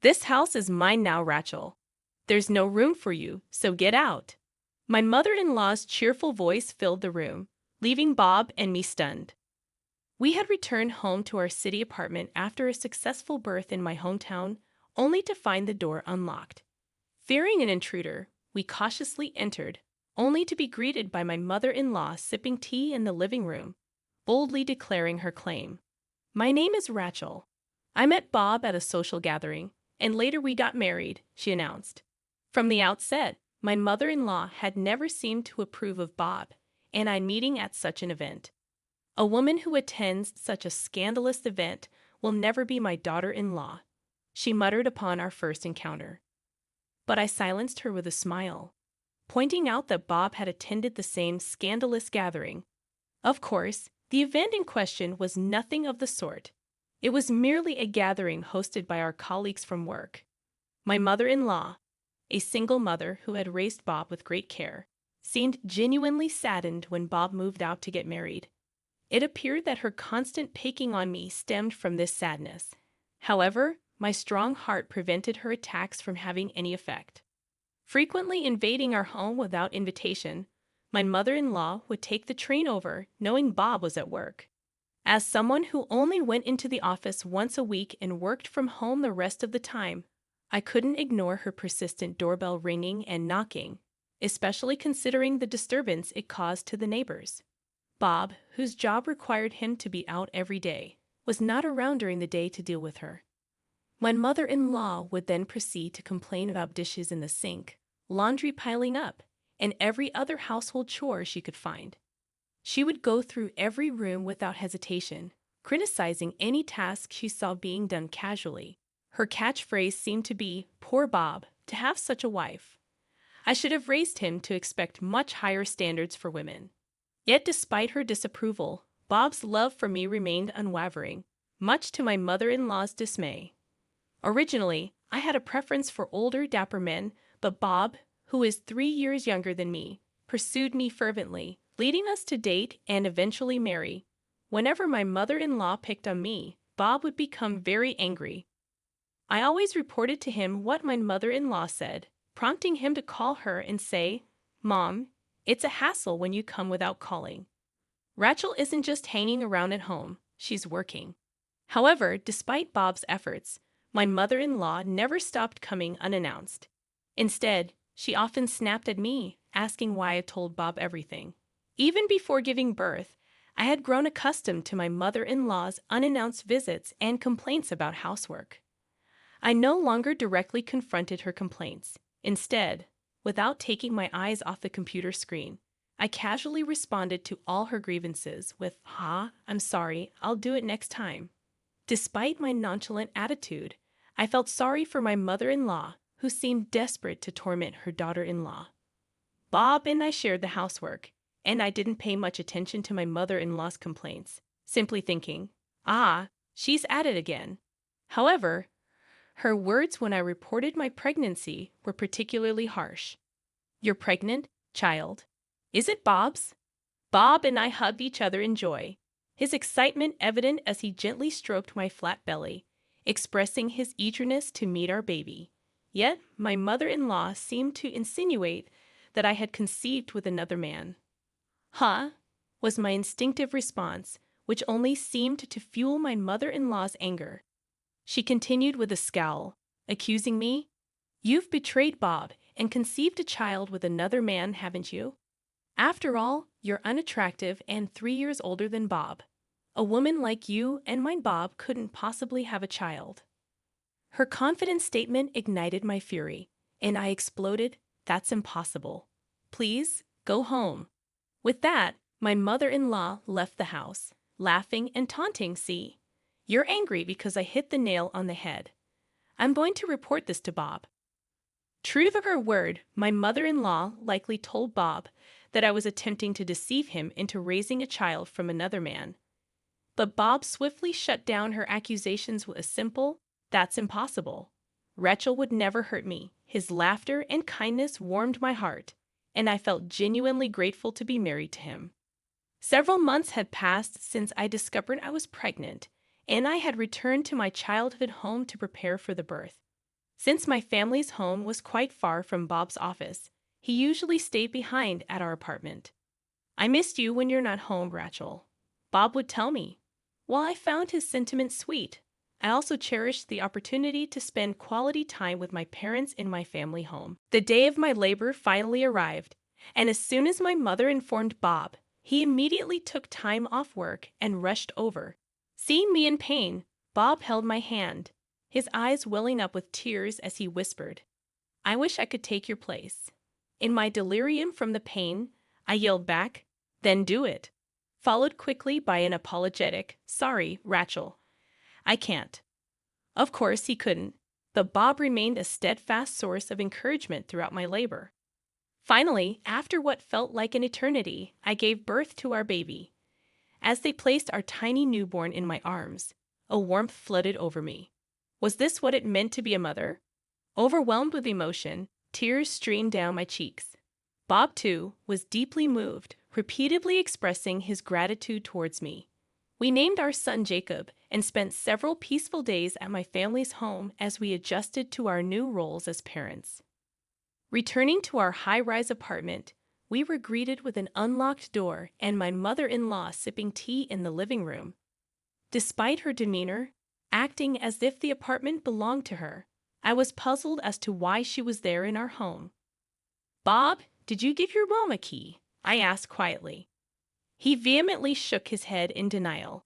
"This house is mine now, Rachel. There's no room for you, so get out." My mother-in-law's cheerful voice filled the room, leaving Bob and me stunned. We had returned home to our city apartment after a successful birth in my hometown, only to find the door unlocked. Fearing an intruder, we cautiously entered, only to be greeted by my mother-in-law sipping tea in the living room, boldly declaring her claim. "My name is Rachel. I met Bob at a social gathering, and later we got married," she announced. From the outset, my mother-in-law had never seemed to approve of Bob and I meeting at such an event. "A woman who attends such a scandalous event will never be my daughter-in-law," she muttered upon our first encounter. But I silenced her with a smile, pointing out that Bob had attended the same scandalous gathering. Of course, the event in question was nothing of the sort. It was merely a gathering hosted by our colleagues from work. My mother-in-law, a single mother who had raised Bob with great care, seemed genuinely saddened when Bob moved out to get married. It appeared that her constant picking on me stemmed from this sadness. However, my strong heart prevented her attacks from having any effect. Frequently invading our home without invitation, my mother-in-law would take the train over, knowing Bob was at work. As someone who only went into the office once a week and worked from home the rest of the time, I couldn't ignore her persistent doorbell ringing and knocking, especially considering the disturbance it caused to the neighbors. Bob, whose job required him to be out every day, was not around during the day to deal with her. My mother-in-law would then proceed to complain about dishes in the sink, laundry piling up, and every other household chore she could find. She would go through every room without hesitation, criticizing any task she saw being done casually. Her catchphrase seemed to be, "Poor Bob, to have such a wife." I should have raised him to expect much higher standards for women. Yet despite her disapproval, Bob's love for me remained unwavering, much to my mother-in-law's dismay. Originally, I had a preference for older, dapper men, but Bob, who is 3 years younger than me, pursued me fervently, leading us to date and eventually marry. Whenever my mother-in-law picked on me, Bob would become very angry. I always reported to him what my mother-in-law said, prompting him to call her and say, "Mom, it's a hassle when you come without calling. Rachel isn't just hanging around at home, she's working." However, despite Bob's efforts, my mother-in-law never stopped coming unannounced. Instead, she often snapped at me, asking why I told Bob everything. Even before giving birth, I had grown accustomed to my mother-in-law's unannounced visits and complaints about housework. I no longer directly confronted her complaints. Instead, without taking my eyes off the computer screen, I casually responded to all her grievances with, I'm sorry, I'll do it next time." Despite my nonchalant attitude, I felt sorry for my mother-in-law, who seemed desperate to torment her daughter-in-law. Bob and I shared the housework, and I didn't pay much attention to my mother-in-law's complaints, simply thinking, she's at it again. However, her words when I reported my pregnancy were particularly harsh. "You're pregnant, child? Is it Bob's?" Bob and I hugged each other in joy, his excitement evident as he gently stroked my flat belly, expressing his eagerness to meet our baby. Yet my mother-in-law seemed to insinuate that I had conceived with another man. Was my instinctive response, which only seemed to fuel my mother-in-law's anger. She continued with a scowl, accusing me, "You've betrayed Bob and conceived a child with another man, haven't you? After all, you're unattractive and 3 years older than Bob. A woman like you and my Bob couldn't possibly have a child." Her confident statement ignited my fury, and I exploded, "That's impossible. Please, go home." With that, my mother-in-law left the house, laughing and taunting, "See, you're angry because I hit the nail on the head. I'm going to report this to Bob." True to her word, my mother-in-law likely told Bob that I was attempting to deceive him into raising a child from another man. But Bob swiftly shut down her accusations with a simple, "That's impossible. Rachel would never hurt me." His laughter and kindness warmed my heart, and I felt genuinely grateful to be married to him. Several months had passed since I discovered I was pregnant, and I had returned to my childhood home to prepare for the birth. Since my family's home was quite far from Bob's office, he usually stayed behind at our apartment. "I missed you when you're not home, Rachel," Bob would tell me. While I found his sentiments sweet, I also cherished the opportunity to spend quality time with my parents in my family home. The day of my labor finally arrived, and as soon as my mother informed Bob, he immediately took time off work and rushed over. Seeing me in pain, Bob held my hand, his eyes welling up with tears as he whispered, "I wish I could take your place." In my delirium from the pain, I yelled back, "Then do it," followed quickly by an apologetic, "Sorry, Rachel, I can't." Of course he couldn't, but Bob remained a steadfast source of encouragement throughout my labor. Finally, after what felt like an eternity, I gave birth to our baby. As they placed our tiny newborn in my arms, a warmth flooded over me. Was this what it meant to be a mother? Overwhelmed with emotion, tears streamed down my cheeks. Bob, too, was deeply moved, repeatedly expressing his gratitude towards me. We named our son Jacob and spent several peaceful days at my family's home as we adjusted to our new roles as parents. Returning to our high-rise apartment, we were greeted with an unlocked door and my mother-in-law sipping tea in the living room. Despite her demeanor, acting as if the apartment belonged to her, I was puzzled as to why she was there in our home. "Bob, did you give your mom a key?" I asked quietly. He vehemently shook his head in denial.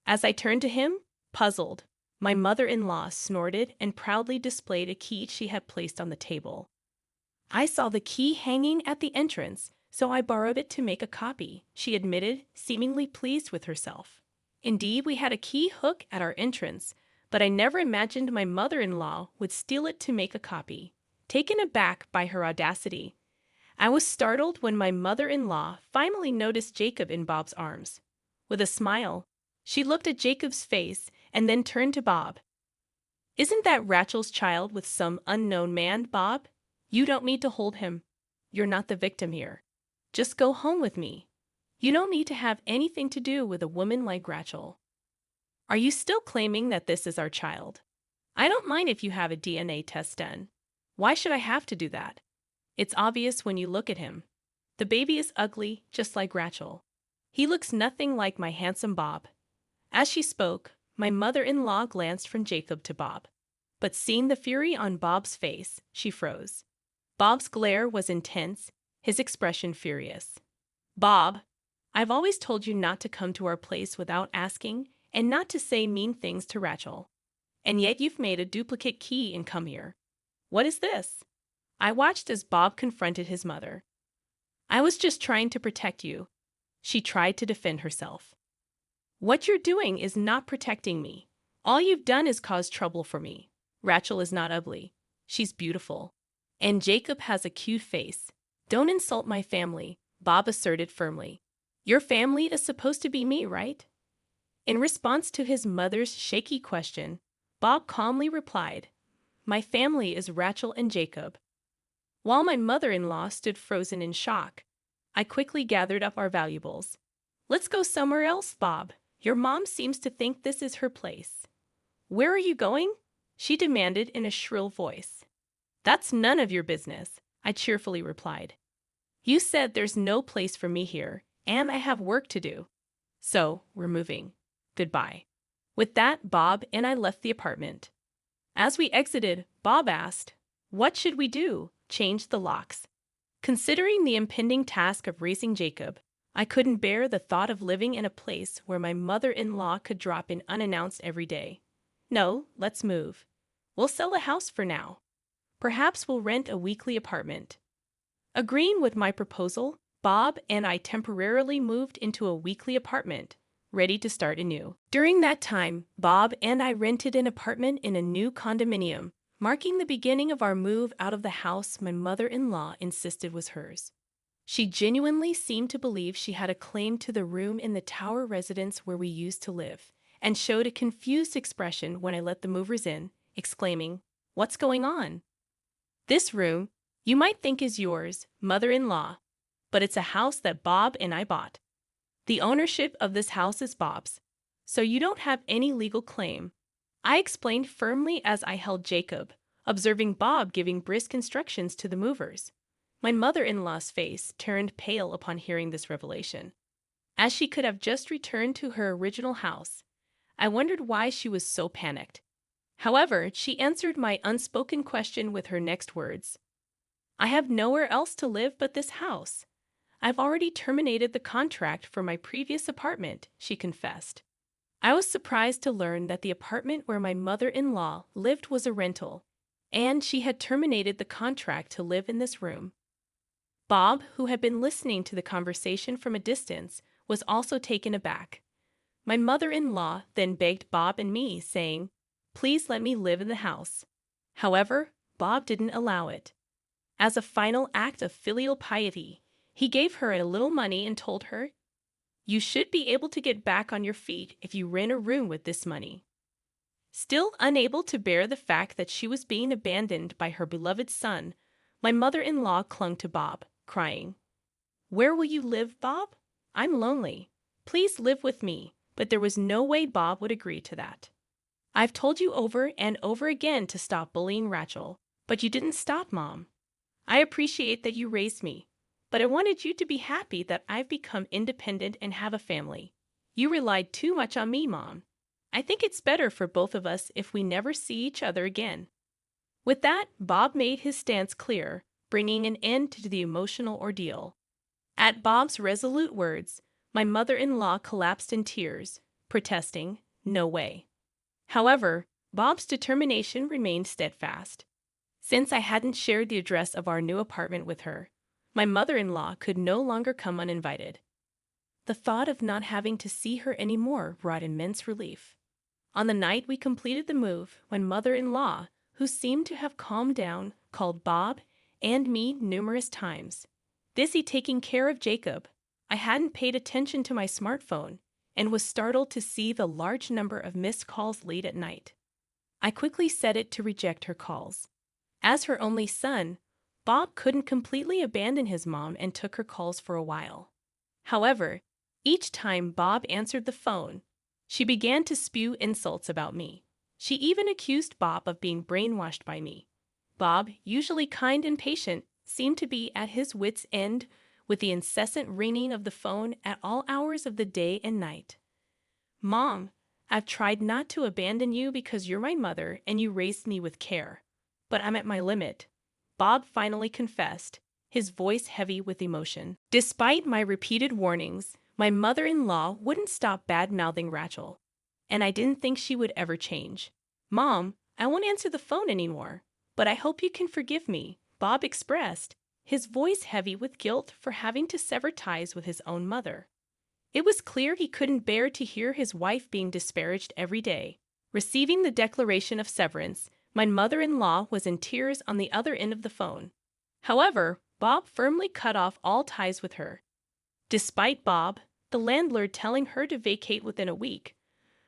As I turned to him, puzzled, my mother-in-law snorted and proudly displayed a key she had placed on the table. "I saw the key hanging at the entrance, so I borrowed it to make a copy," she admitted, seemingly pleased with herself. Indeed, we had a key hook at our entrance, but I never imagined my mother-in-law would steal it to make a copy. Taken aback by her audacity, I was startled when my mother-in-law finally noticed Jacob in Bob's arms. With a smile, she looked at Jacob's face and then turned to Bob. "Isn't that Rachel's child with some unknown man, Bob? You don't need to hold him. You're not the victim here. Just go home with me. You don't need to have anything to do with a woman like Rachel." "Are you still claiming that this is our child?" "I don't mind if you have a DNA test done. Why should I have to do that? It's obvious when you look at him. The baby is ugly, just like Rachel. He looks nothing like my handsome Bob." As she spoke, my mother-in-law glanced from Jacob to Bob. But seeing the fury on Bob's face, she froze. Bob's glare was intense, his expression furious. "Bob, I've always told you not to come to our place without asking and not to say mean things to Rachel. And yet you've made a duplicate key and come here. What is this?" I watched as Bob confronted his mother. "I was just trying to protect you." She tried to defend herself. "What you're doing is not protecting me. All you've done is cause trouble for me. Rachel is not ugly. She's beautiful. And Jacob has a cute face. Don't insult my family," Bob asserted firmly. "Your family is supposed to be me, right?" In response to his mother's shaky question, Bob calmly replied, "My family is Rachel and Jacob." While my mother-in-law stood frozen in shock, I quickly gathered up our valuables. "Let's go somewhere else, Bob. Your mom seems to think this is her place." "Where are you going?" she demanded in a shrill voice. "That's none of your business," I cheerfully replied. "You said there's no place for me here, and I have work to do. So, we're moving. Goodbye." With that, Bob and I left the apartment. As we exited, Bob asked, "What should we do? Change the locks?" Considering the impending task of raising Jacob, I couldn't bear the thought of living in a place where my mother-in-law could drop in unannounced every day. "No, let's move. We'll sell the house for now. Perhaps we'll rent a weekly apartment." Agreeing with my proposal, Bob and I temporarily moved into a weekly apartment, ready to start anew. During that time, Bob and I rented an apartment in a new condominium, marking the beginning of our move out of the house my mother-in-law insisted was hers. She genuinely seemed to believe she had a claim to the room in the tower residence where we used to live, and showed a confused expression when I let the movers in, exclaiming, "What's going on?" "This room, you might think is yours, mother-in-law, but it's a house that Bob and I bought. The ownership of this house is Bob's, so you don't have any legal claim," I explained firmly as I held Jacob, observing Bob giving brisk instructions to the movers. My mother-in-law's face turned pale upon hearing this revelation. As she could have just returned to her original house, I wondered why she was so panicked. However, she answered my unspoken question with her next words. I have nowhere else to live but this house. I've already terminated the contract for my previous apartment, she confessed. I was surprised to learn that the apartment where my mother-in-law lived was a rental, and she had terminated the contract to live in this room. Bob, who had been listening to the conversation from a distance, was also taken aback. My mother-in-law then begged Bob and me, saying, "Please let me live in the house." However, Bob didn't allow it. As a final act of filial piety, he gave her a little money and told her, "You should be able to get back on your feet if you rent a room with this money." Still unable to bear the fact that she was being abandoned by her beloved son, my mother-in-law clung to Bob, crying, "Where will you live, Bob? I'm lonely. Please live with me." But there was no way Bob would agree to that. "I've told you over and over again to stop bullying Rachel, but you didn't stop, Mom. I appreciate that you raised me, but I wanted you to be happy that I've become independent and have a family. You relied too much on me, Mom. I think it's better for both of us if we never see each other again." With that, Bob made his stance clear, bringing an end to the emotional ordeal. At Bob's resolute words, my mother-in-law collapsed in tears, protesting, "No way." However, Bob's determination remained steadfast. Since I hadn't shared the address of our new apartment with her, my mother-in-law could no longer come uninvited. The thought of not having to see her anymore brought immense relief. On the night we completed the move, my mother-in-law, who seemed to have calmed down, called Bob and me numerous times. Busy taking care of Jacob, I hadn't paid attention to my smartphone and was startled to see the large number of missed calls late at night. I quickly set it to reject her calls. As her only son, Bob couldn't completely abandon his mom and took her calls for a while. However, each time Bob answered the phone, she began to spew insults about me. She even accused Bob of being brainwashed by me. Bob, usually kind and patient, seemed to be at his wits' end with the incessant ringing of the phone at all hours of the day and night. "Mom, I've tried not to abandon you because you're my mother and you raised me with care. But I'm at my limit," Bob finally confessed, his voice heavy with emotion. Despite my repeated warnings, my mother-in-law wouldn't stop bad-mouthing Rachel, and I didn't think she would ever change. "Mom, I won't answer the phone anymore, but I hope you can forgive me," Bob expressed, his voice heavy with guilt for having to sever ties with his own mother. It was clear he couldn't bear to hear his wife being disparaged every day. Receiving the declaration of severance, my mother-in-law was in tears on the other end of the phone. However, Bob firmly cut off all ties with her. Despite Bob, the landlord, telling her to vacate within a week,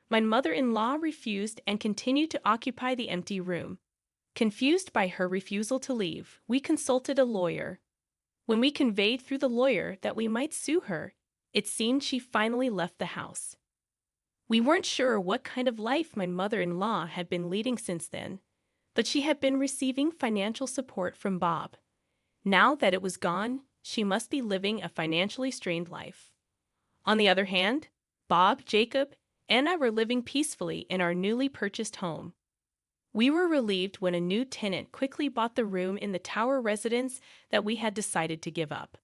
my mother-in-law refused and continued to occupy the empty room. Confused by her refusal to leave, we consulted a lawyer. When we conveyed through the lawyer that we might sue her, it seemed she finally left the house. We weren't sure what kind of life my mother-in-law had been leading since then, but she had been receiving financial support from Bob. Now that it was gone, she must be living a financially strained life. On the other hand, Bob, Jacob, and I were living peacefully in our newly purchased home. We were relieved when a new tenant quickly bought the room in the tower residence that we had decided to give up.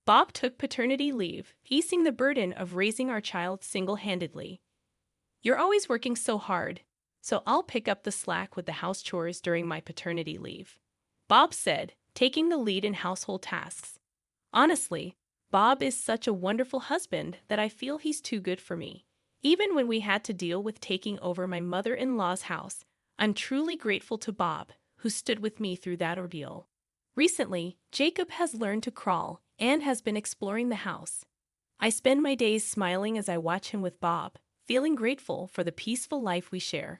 Bob took paternity leave, easing the burden of raising our child single-handedly. "You're always working so hard, so I'll pick up the slack with the house chores during my paternity leave," Bob said, taking the lead in household tasks. Honestly, Bob is such a wonderful husband that I feel he's too good for me. Even when we had to deal with taking over my mother-in-law's house, I'm truly grateful to Bob, who stood with me through that ordeal. Recently, Jacob has learned to crawl and has been exploring the house. I spend my days smiling as I watch him with Bob, feeling grateful for the peaceful life we share.